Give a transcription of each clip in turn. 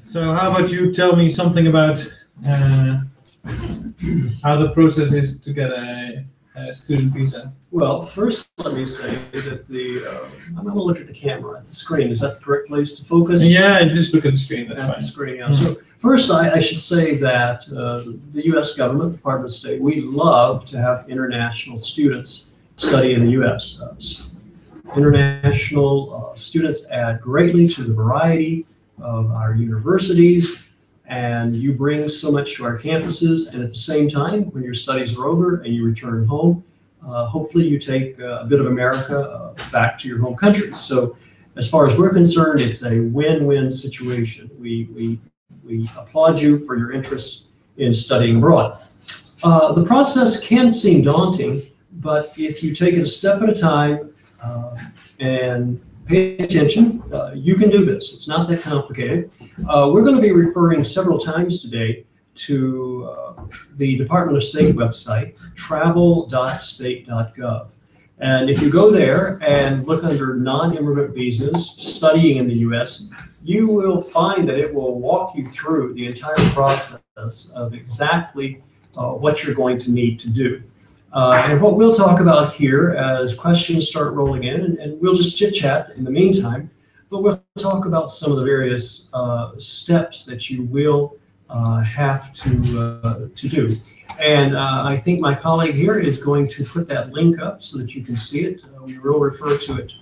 So how about you tell me something about how the process is to get a student visa? Well, first let me say that I'm going to look at the camera at the screen. Is that the correct place to focus? Yeah, just look at the screen. That's at fine. The screen. Yeah. So first, I should say that the U.S. government, Department of State, we love to have international students study in the U.S. International students add greatly to the variety of our universities, and you bring so much to our campuses. And at the same time, when your studies are over and you return home, hopefully you take a bit of America back to your home country. So as far as we're concerned, it's a win-win situation. We applaud you for your interest in studying abroad. The process can seem daunting, but if you take it a step at a time and pay attention, you can do this. It's not that complicated. We're going to be referring several times today to the Department of State website, travel.state.gov. And if you go there and look under non-immigrant visas, studying in the U.S., you will find that it will walk you through the entire process of exactly what you're going to need to do. And what we'll talk about here as questions start rolling in, and we'll just chit-chat in the meantime, but we'll talk about some of the various steps that you will have to do. And I think my colleague here is going to put that link up so that you can see it. We will refer to it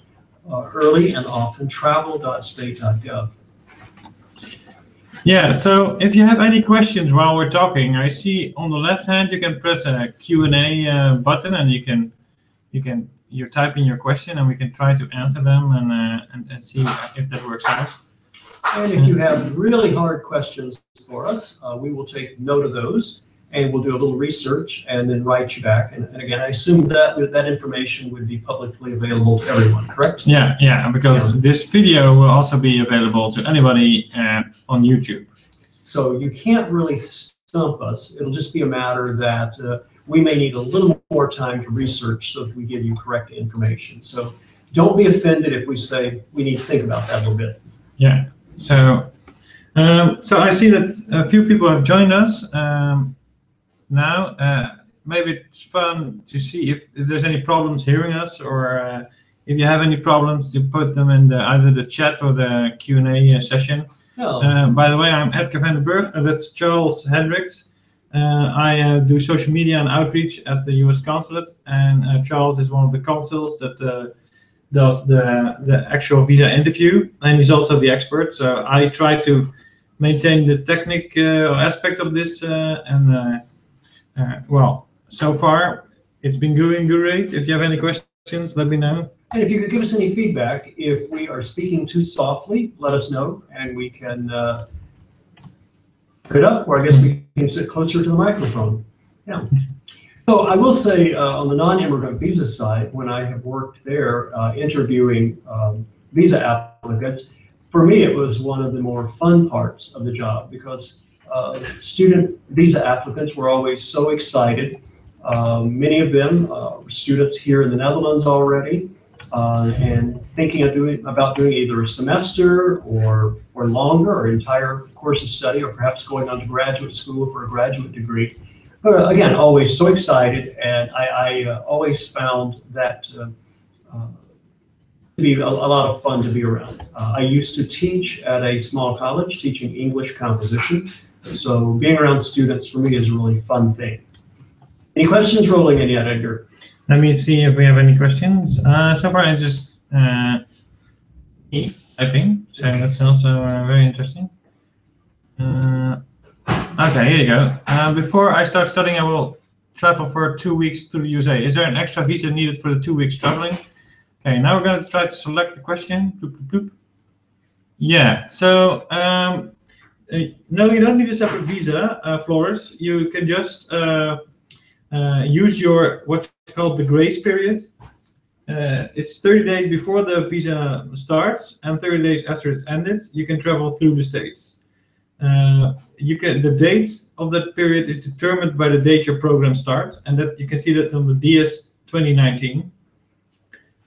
early and often, travel.state.gov. Yeah, so if you have any questions while we're talking, I see on the left hand you can press a Q&A button, and you type in your question, and we can try to answer them and see if that works out. And if you have really hard questions for us, we will take note of those, and we'll do a little research and then write you back. And again, I assume that that information would be publicly available to everyone, correct? Yeah, because this video will also be available to anybody on YouTube. So you can't really stump us. It'll just be a matter that we may need a little more time to research so that we give you correct information. So don't be offended if we say we need to think about that a little bit. Yeah. So I see that a few people have joined us now. Maybe it's fun to see if there's any problems hearing us, or if you have any problems, to put them in either the chat or the Q&A session. Oh. By the way, I'm Edgar van den Burg, and that's Charles Hendricks. I do social media and outreach at the U.S. Consulate, and Charles is one of the consuls that does the actual visa interview, and he's also the expert. So I try to maintain the technical aspect of this, well, so far it's been going great. If you have any questions, let me know. And if you could give us any feedback, if we are speaking too softly, let us know, and we can put it up, or I guess we can sit closer to the microphone. Yeah. So I will say on the non-immigrant visa side, when I have worked there interviewing visa applicants, for me it was one of the more fun parts of the job, because student visa applicants were always so excited. Many of them were students here in the Netherlands already, and thinking of about doing either a semester or longer, or entire course of study, or perhaps going on to graduate school for a graduate degree. But again, always so excited, and I always found that to be a lot of fun to be around. I used to teach at a small college, teaching English composition, so being around students for me is a really fun thing. Any questions rolling in yet, Edgar? Let me see if we have any questions. So far, I just typing, so that's also very interesting. Okay, here you go. Before I start studying, I will travel for 2 weeks to the USA. Is there an extra visa needed for the 2 weeks traveling? Okay, now we're going to try to select the question. Bloop, bloop, bloop. Yeah, so no, you don't need a separate visa, Floris. You can just use your what's called the grace period. It's 30 days before the visa starts and 30 days after it's ended. You can travel through the states. The date of that period is determined by the date your program starts, and that you can see that on the DS 2019.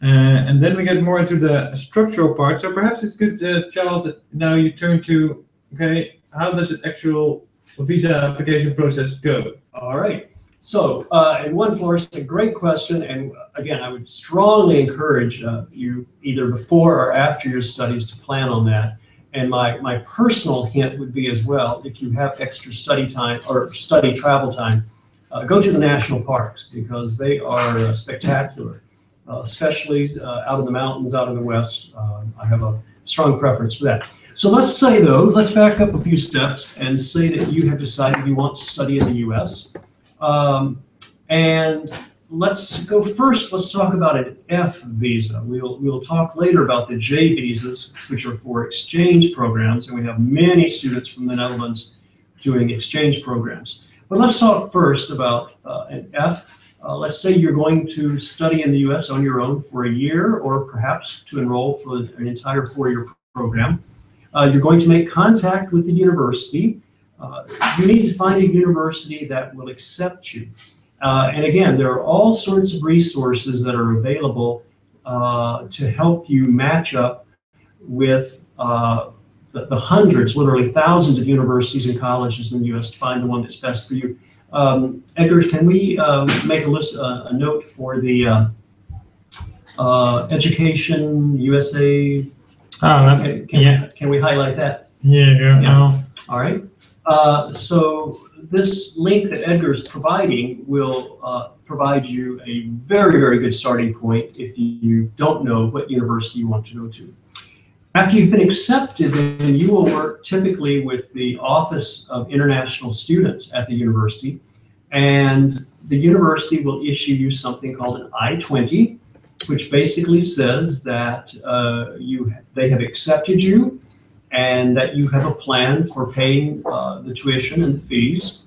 And then we get more into the structural part. So perhaps it's good, Charles, that now you turn to Okay, how does the actual visa application process go? All right. So, in one, Flores, a great question, and again, I would strongly encourage you either before or after your studies to plan on that. And my personal hint would be as well, if you have extra study time or study travel time, go to the national parks because they are spectacular, especially out in the mountains, out in the west. I have a strong preference for that. So let's say though, let's back up a few steps and say that you have decided you want to study in the US. And let's go first, let's talk about an F visa. We'll talk later about the J visas, which are for exchange programs, and we have many students from the Netherlands doing exchange programs. But let's talk first about an F. Let's say you're going to study in the US on your own for a year, or perhaps to enroll for an entire 4-year program. You're going to make contact with the university. You need to find a university that will accept you. And again, there are all sorts of resources that are available to help you match up with the hundreds, literally thousands of universities and colleges in the US to find the one that's best for you. Edgar, can we make a note for the Education USA? Can we highlight that? Yeah. All right. So this link that Edgar is providing will provide you a very, very good starting point if you don't know what university you want to go to. After you've been accepted, then you will work typically with the Office of International Students at the university, and the university will issue you something called an I-20, which basically says that they have accepted you and that you have a plan for paying the tuition and the fees.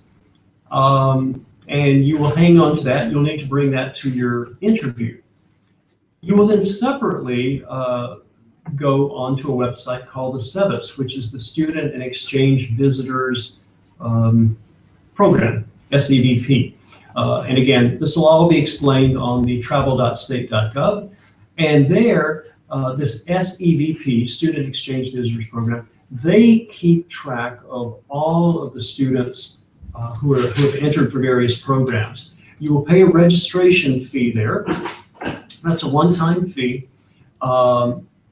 And you will hang on to that. You'll need to bring that to your interview. You will then separately go onto a website called the SEVIS, which is the Student and Exchange Visitors Program, SEVP. And again, this will all be explained on the travel.state.gov. And there, this SEVP, Student Exchange Visitors Program, they keep track of all of the students who have entered for various programs. You will pay a registration fee there. That's a one-time fee.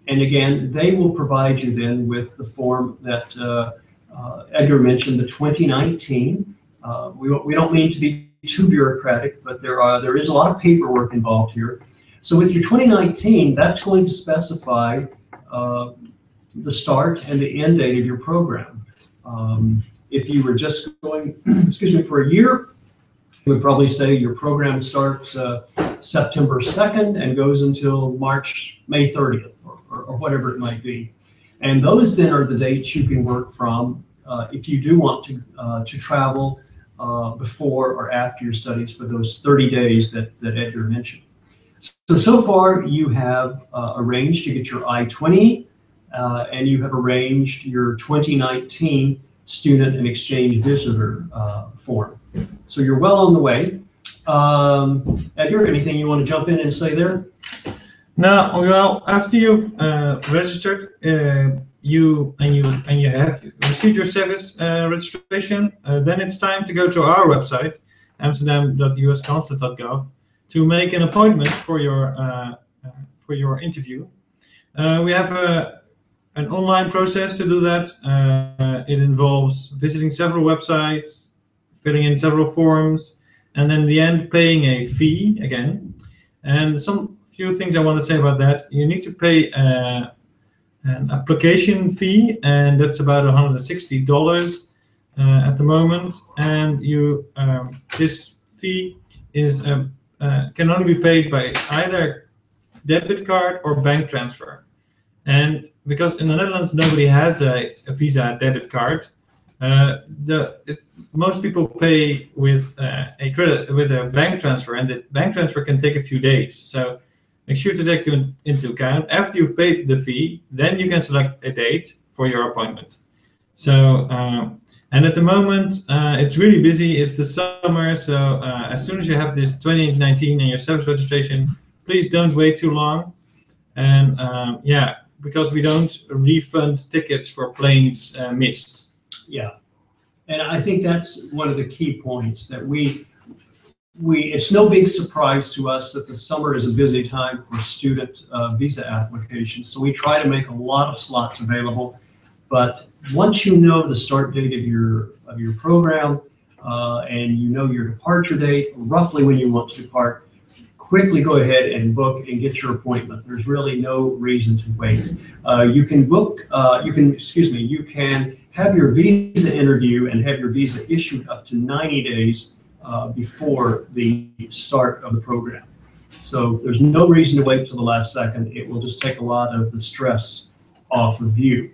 And again, they will provide you then with the form that Edgar mentioned, the 2019. We don't mean to be too bureaucratic, but there is a lot of paperwork involved here. So with your 2019, that's going to specify the start and the end date of your program. If you were just going, excuse me, for a year, you would probably say your program starts September 2nd and goes until May 30th, or whatever it might be. And those then are the dates you can work from if you do want to travel before or after your studies for those 30 days that Edgar mentioned. So far you have arranged to get your I-20 and you have arranged your 2019 Student and Exchange Visitor form. So you're well on the way. Edgar, anything you want to jump in and say there? No, well, after you've registered, you have received your service registration, then it's time to go to our website, amsterdam.usconsulate.gov, to make an appointment for your interview. We have an online process to do that. It involves visiting several websites, filling in several forms, and then in the end paying a fee again. And few things I want to say about that. You need to pay an application fee, and that's about $160 at the moment. And this fee is can only be paid by either debit card or bank transfer. And because in the Netherlands nobody has a Visa debit card, most people pay with a bank transfer, and the bank transfer can take a few days. So make sure to take into account after you've paid the fee, then you can select a date for your appointment. So and at the moment it's really busy. It's the summer, so as soon as you have this 2019 and your service registration, please don't wait too long. And yeah, because we don't refund tickets for planes missed. Yeah, and I think that's one of the key points that it's no big surprise to us that the summer is a busy time for student visa applications. So we try to make a lot of slots available. But once you know the start date of your program and you know your departure date, roughly when you want to depart, quickly go ahead and book and get your appointment. There's really no reason to wait. You can book, you can have your visa interview and have your visa issued up to 90 days before the start of the program. So there's no reason to wait till the last second. It will just take a lot of the stress off of you.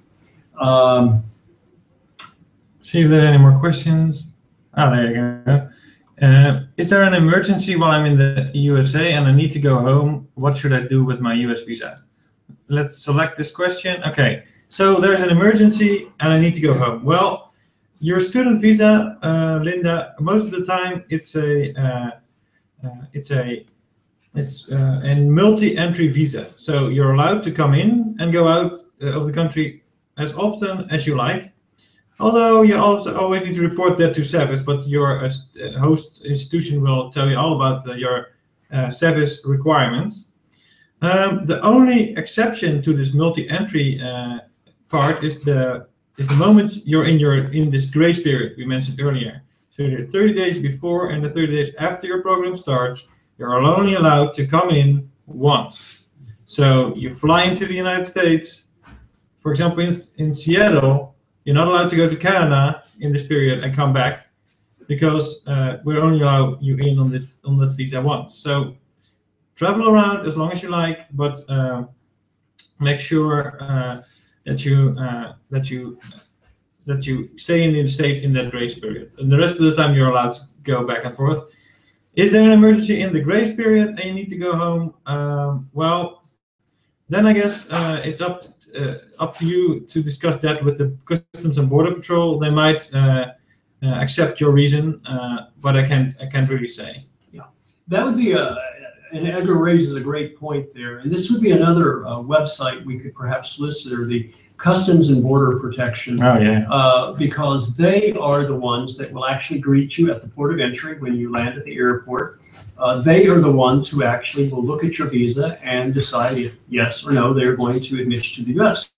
See if there are any more questions. Ah, there you go. Is there an emergency while I'm in the USA and I need to go home? What should I do with my US visa? Let's select this question. Okay, so there's an emergency and I need to go home. Well, your student visa, Linda, most of the time it's a multi-entry visa. So you're allowed to come in and go out of the country as often as you like. Although you also always need to report that to SEVIS, but your host institution will tell you all about your SEVIS requirements. The only exception to this multi-entry part is the moment you're in this grace period we mentioned earlier. So the 30 days before and the 30 days after your program starts, you're only allowed to come in once. So you fly into the United States, for example, in Seattle. You're not allowed to go to Canada in this period and come back because we only allow you in on that visa once. So travel around as long as you like, but make sure that you stay in the States in that grace period. And the rest of the time you're allowed to go back and forth. Is there an emergency in the grace period and you need to go home? Well, then I guess it's up to you to discuss that with the Customs and Border Patrol. They might accept your reason, but I can't really say. Yeah, that would be and Edgar raises a great point there. And this would be another website we could perhaps list there, the Customs and Border Protection. Oh yeah. Because they are the ones that will actually greet you at the port of entry when you land at the airport. They are the ones who actually will look at your visa and decide if yes or no they're going to admit you to the U.S.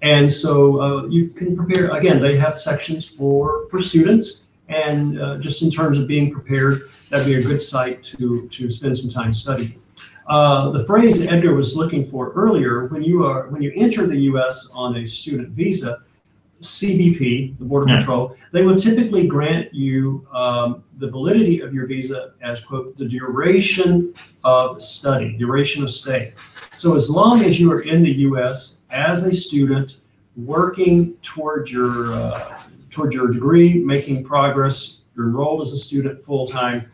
And so you can prepare, again, they have sections for students, and just in terms of being prepared, that'd be a good site to spend some time studying. The phrase that Edgar was looking for earlier, when you enter the U.S. on a student visa, CBP, the Border Patrol, they will typically grant you the validity of your visa as, quote, the duration of study, duration of stay. So as long as you are in the U.S. as a student, working toward your degree, making progress, you're enrolled as a student full-time,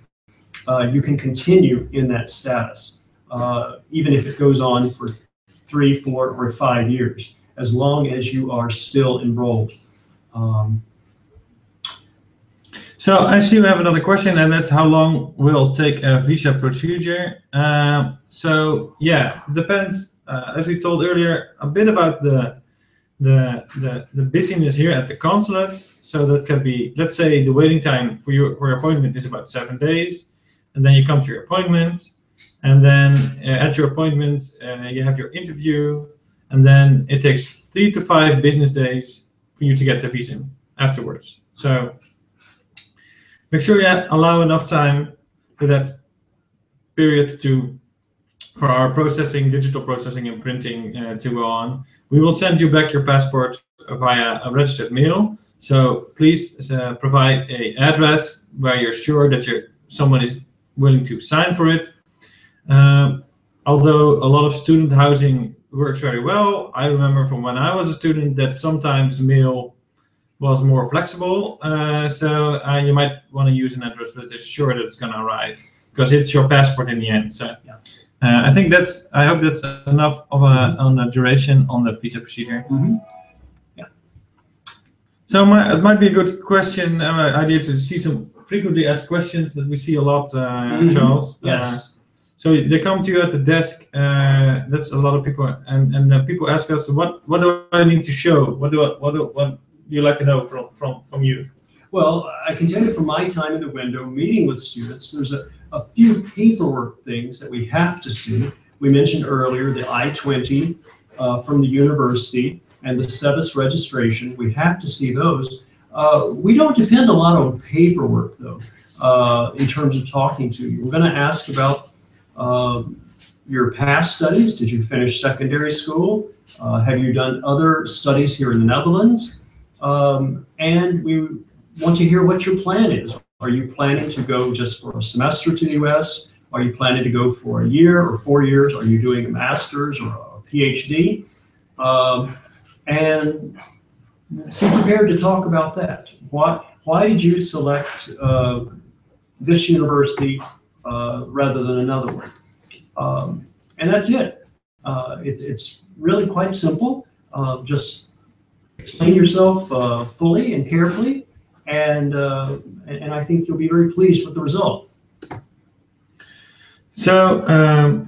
you can continue in that status, even if it goes on for 3, 4, or 5 years, as long as you are still enrolled. So I see we have another question, and that's how long will take a visa procedure. So yeah, depends, as we told earlier, a bit about the busyness here at the consulate. So that can be, let's say the waiting time for your appointment is about 7 days, and then you come to your appointment, and then at your appointment you have your interview, and then it takes 3 to 5 business days for you to get the visa afterwards. So make sure you allow enough time for that period for our processing, digital processing and printing to go on. We will send you back your passport via a registered mail. So please provide an address where you're sure that someone is willing to sign for it. Although a lot of student housing works very well, I remember from when I was a student that sometimes mail was more flexible. So you might want to use an address that is sure that it's going to arrive, because it's your passport in the end. So yeah. I hope that's enough of on a duration on the visa procedure. Mm-hmm. Yeah. So it might be a good question, idea to see some frequently asked questions that we see a lot, Charles. Yes. So they come to you at the desk. That's a lot of people, and people ask us, what do I need to show? What you like to know from you? Well, I can tell you from my time in the window meeting with students, there's a few paperwork things that we have to see. We mentioned earlier the I-20 from the university and the SEVIS registration. We have to see those. We don't depend a lot on paperwork, though, in terms of talking to you. We're going to ask about your past studies. Did you finish secondary school? Have you done other studies here in the Netherlands? And we want to hear what your plan is. Are you planning to go just for a semester to the US? Are you planning to go for a year or 4 years? Are you doing a master's or a PhD? And be prepared to talk about that. Why did you select this university rather than another one? And that's it. It's really quite simple. Just explain yourself fully and carefully, and I think you'll be very pleased with the result. So,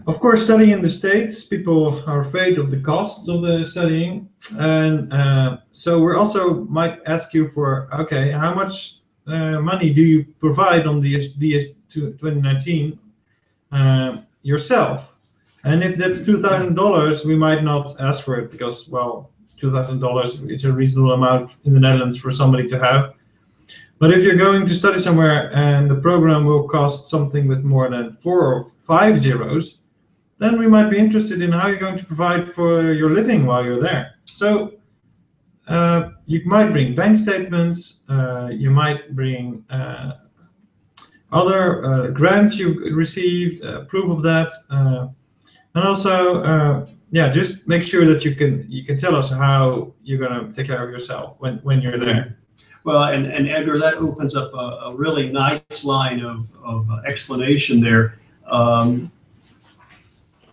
of course, studying in the States, people are afraid of the costs of the studying. And so we also might ask you for, okay, how much money do you provide on the DS 2019 yourself? And if that's $2,000, we might not ask for it because, well, $2,000 is a reasonable amount in the Netherlands for somebody to have. But if you're going to study somewhere and the program will cost something with more than 4 or 5 zeros, then we might be interested in how you're going to provide for your living while you're there. So you might bring bank statements, you might bring other grants you've received, proof of that, and also, yeah, just make sure that you can tell us how you're going to take care of yourself when you're there. Well, and Edgar, that opens up a really nice line of explanation there. And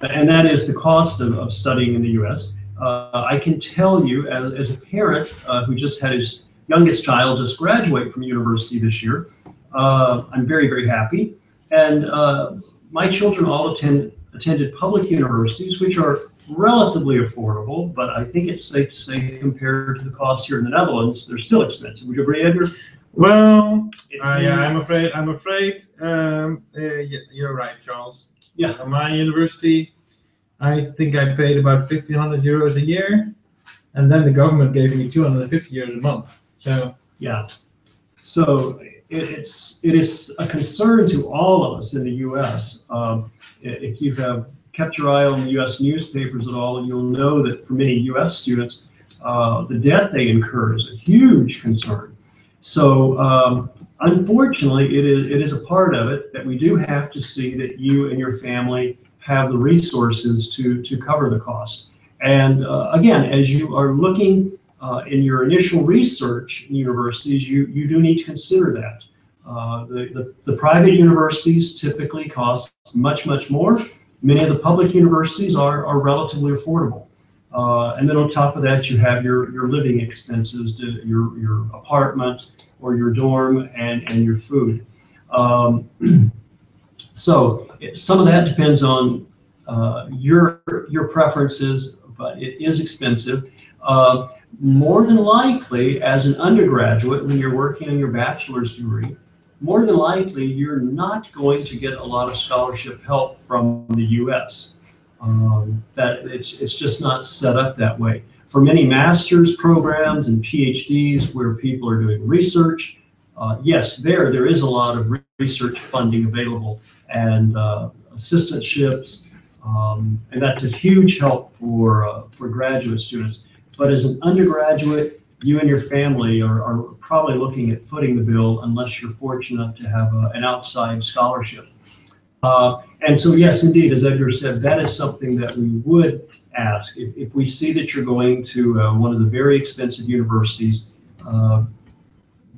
that is the cost of studying in the U.S. I can tell you, as a parent who just had his youngest child just graduate from university this year, I'm very, very happy. And my children all attended public universities, which are relatively affordable, but I think it's safe to say compared to the costs here in the Netherlands, they're still expensive. Would you agree, Edgar? Well, yeah, I'm afraid. You're right, Charles. Yeah. At my university, I think I paid about 1,500 euros a year, and then the government gave me 250 euros a month. So yeah. So it is a concern to all of us in the U.S. If you have kept your eye on the U.S. newspapers at all, you'll know that for many U.S. students, the debt they incur is a huge concern. So unfortunately, it is a part of it that we do have to see that you and your family have the resources to cover the cost. And again, as you are looking in your initial research in universities, you do need to consider that. The private universities typically cost much, much more. Many of the public universities are relatively affordable. And then on top of that, you have your living expenses, your apartment or your dorm and your food. So some of that depends on your preferences, but it is expensive. More than likely, as an undergraduate, when you're working on your bachelor's degree, more than likely, you're not going to get a lot of scholarship help from the U.S. That it's just not set up that way. For many master's programs and PhDs where people are doing research, yes, there is a lot of research funding available and assistantships, and that's a huge help for graduate students. But as an undergraduate, you and your family are probably looking at footing the bill unless you're fortunate to have an outside scholarship. And so, yes, indeed, as Edgar said, that is something that we would ask. If we see that you're going to one of the very expensive universities,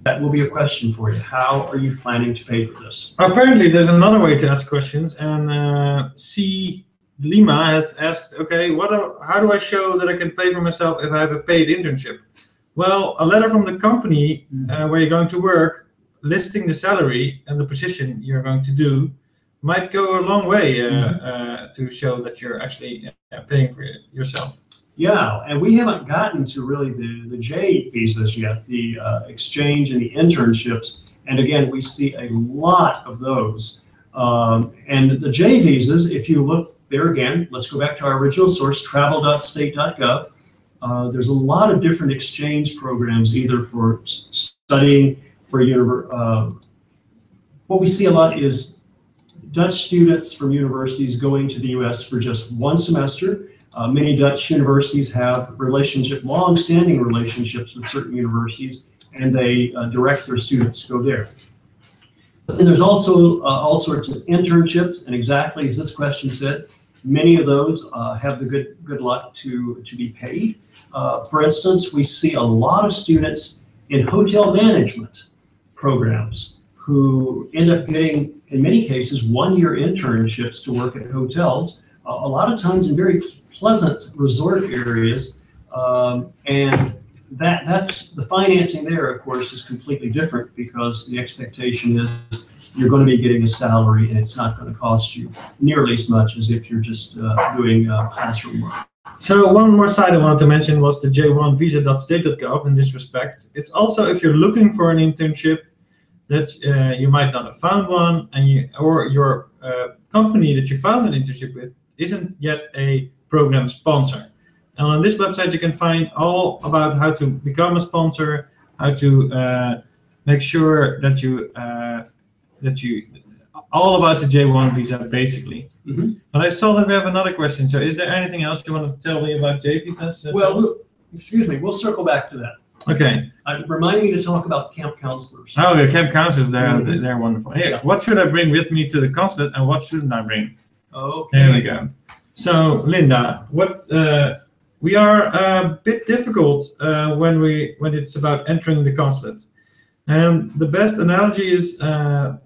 that will be a question for you. How are you planning to pay for this? Apparently, there's another way to ask questions, and C. Lima has asked, okay, how do I show that I can pay for myself if I have a paid internship? Well, a letter from the company where you're going to work, listing the salary and the position you're going to do, might go a long way to show that you're actually paying for yourself. Yeah, and we haven't gotten to really the J visas yet, the exchange and the internships. And again, we see a lot of those. And the J visas, if you look there again, let's go back to our original source, travel.state.gov. There's a lot of different exchange programs, either for studying for what we see a lot is Dutch students from universities going to the US for just one semester. Many Dutch universities have long-standing relationships with certain universities, and they direct their students to go there. And there's also all sorts of internships, and exactly as this question said, many of those have the good luck to be paid. For instance, we see a lot of students in hotel management programs who end up getting, in many cases, one-year internships to work at hotels, a lot of times in very pleasant resort areas, and that's the financing there, of course, is completely different because the expectation is you're going to be getting a salary and it's not going to cost you nearly as much as if you're just doing classroom work. So one more site I wanted to mention was the J1 visa.state.gov in this respect. It's also if you're looking for an internship that you might not have found one, and your company that you found an internship with isn't yet a program sponsor. And on this website you can find all about how to become a sponsor, how to make sure that you all about the J1 visa basically. Mm-hmm. But I saw that we have another question. So is there anything else you want to tell me about J visas? Well, excuse me, we'll circle back to that. Okay. Remind me to talk about camp counselors. Oh, the camp counselors, they're wonderful. Hey, what should I bring with me to the consulate and what shouldn't I bring? Okay. There we go. So, Linda, we are a bit difficult when it's about entering the consulate. And the best analogy is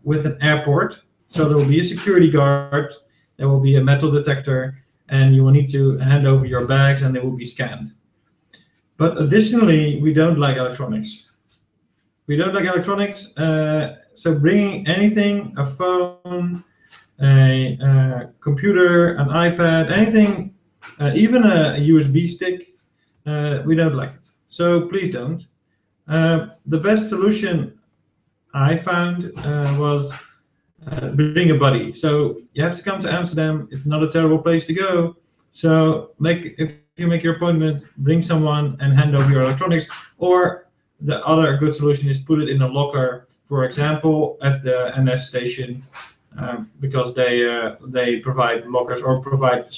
with an airport. So there will be a security guard, there will be a metal detector, and you will need to hand over your bags and they will be scanned. But additionally, we don't like electronics. We don't like electronics, so bringing anything, a phone, a computer, an iPad, anything, even a USB stick, we don't like it. So please don't. The best solution I found was bring a buddy. So you have to come to Amsterdam. It's not a terrible place to go. So if you make your appointment, bring someone and hand over your electronics. Or the other good solution is put it in a locker, for example, at the NS station, because they provide lockers or provide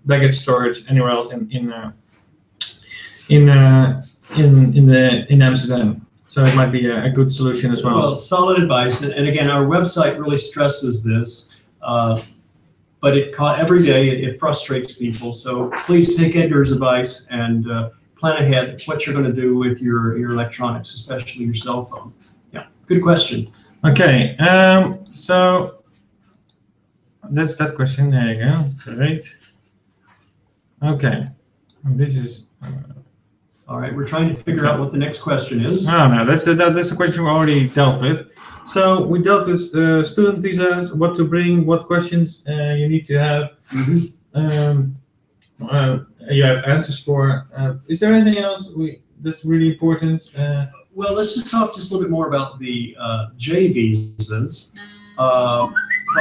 baggage storage anywhere else in Amsterdam. So it might be a good solution as well. Well, solid advice. And again, our website really stresses this, but every day it frustrates people. So please take Edgar's advice and plan ahead what you're going to do with your electronics, especially your cell phone. Yeah, good question. Okay, so that's that question. There you go. Great. Okay, this is. All right, we're trying to figure out what the next question is. No, that's the question we already dealt with. So we dealt with student visas, what to bring, what questions you need to have. Mm-hmm. You have answers for. Is there anything else that's really important? Well, let's just talk just a little bit more about the J visas while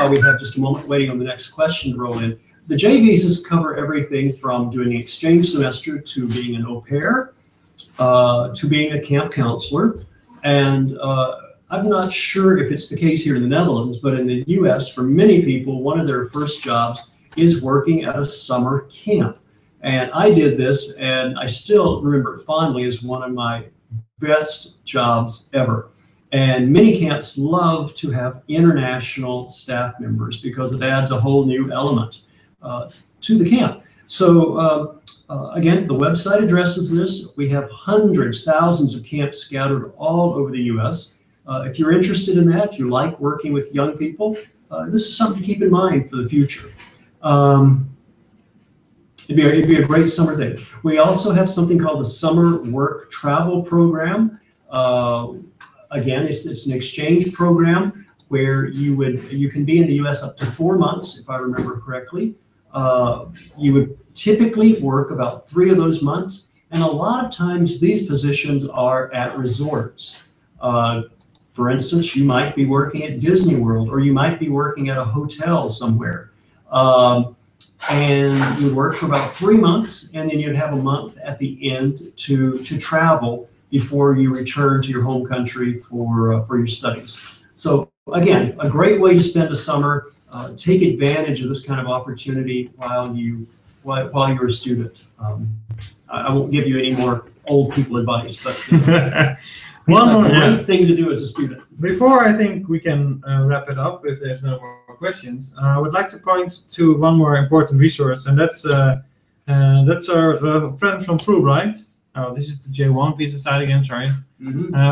we have just a moment waiting on the next question to roll in. The J visas cover everything from doing an exchange semester to being an au pair, to being a camp counselor. And I'm not sure if it's the case here in the Netherlands, but in the US, for many people, one of their first jobs is working at a summer camp. And I did this, and I still remember it fondly as one of my best jobs ever. And many camps love to have international staff members because it adds a whole new element to the camp. So again, the website addresses this. We have hundreds, thousands of camps scattered all over the US. If you're interested in that, if you like working with young people, this is something to keep in mind for the future. It'd be a great summer thing. We also have something called the Summer Work Travel Program. Again, it's an exchange program where you can be in the US up to 4 months, if I remember correctly. You would typically work about 3 of those months, and a lot of times these positions are at resorts. For instance, you might be working at Disney World, or you might be working at a hotel somewhere. And you'd work for about 3 months, and then you'd have a month at the end to travel before you return to your home country for your studies. So again, a great way to spend a summer. Take advantage of this kind of opportunity while you're a student. I won't give you any more old people advice, but it's a great thing to do as a student. Before I think we can wrap it up, if there's no more questions, I would like to point to one more important resource, and that's our friend from Fulbright. Oh, this is the J1 visa site again, sorry.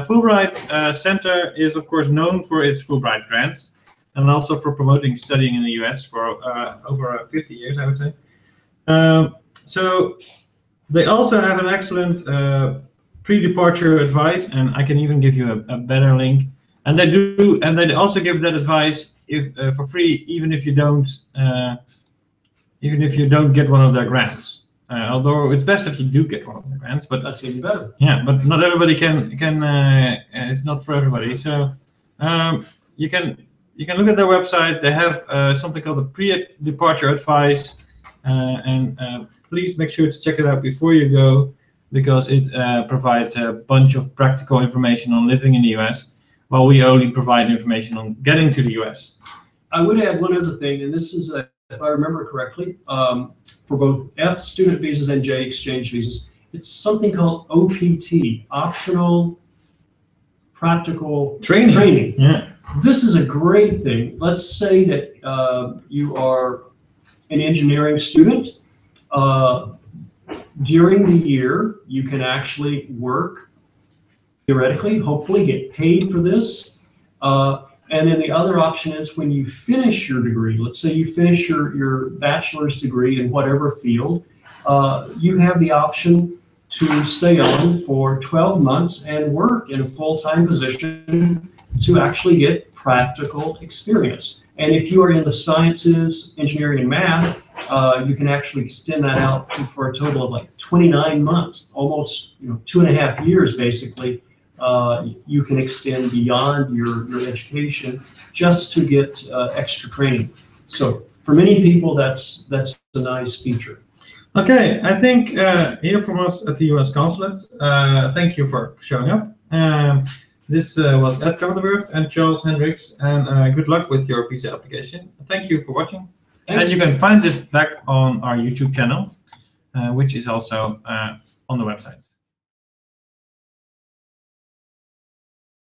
Fulbright Center is, of course, known for its Fulbright grants and also for promoting studying in the US for over 50 years, I would say. So they also have an excellent pre-departure advice, and I can even give you a better link. And they also give that advice for free, even if you don't get one of their grants. Although it's best if you do get one of the grants, but that's even better. Yeah, but not everybody can. It's not for everybody. So you can look at their website. They have something called the pre-departure advice, and please make sure to check it out before you go, because it provides a bunch of practical information on living in the US, while we only provide information on getting to the US. I would add one other thing, and this is, if I remember correctly, for both F student visas and J exchange visas, it's something called OPT, optional practical training. Yeah. This is a great thing. Let's say that you are an engineering student. During the year, you can actually work, theoretically, hopefully get paid for this. And then the other option is when you finish your degree, let's say you finish your bachelor's degree in whatever field, you have the option to stay on for 12 months and work in a full-time position to actually get practical experience. And if you are in the sciences, engineering, and math, you can actually extend that out for a total of like 29 months, almost 2.5 years basically. You can extend beyond your education just to get extra training. So for many people, that's a nice feature. Okay, I think here from us at the US Consulate, thank you for showing up. This was Ed Vandenberg and Charles Hendricks, and good luck with your visa application. Thank you for watching. Thanks. And you can find this back on our YouTube channel, which is also on the website.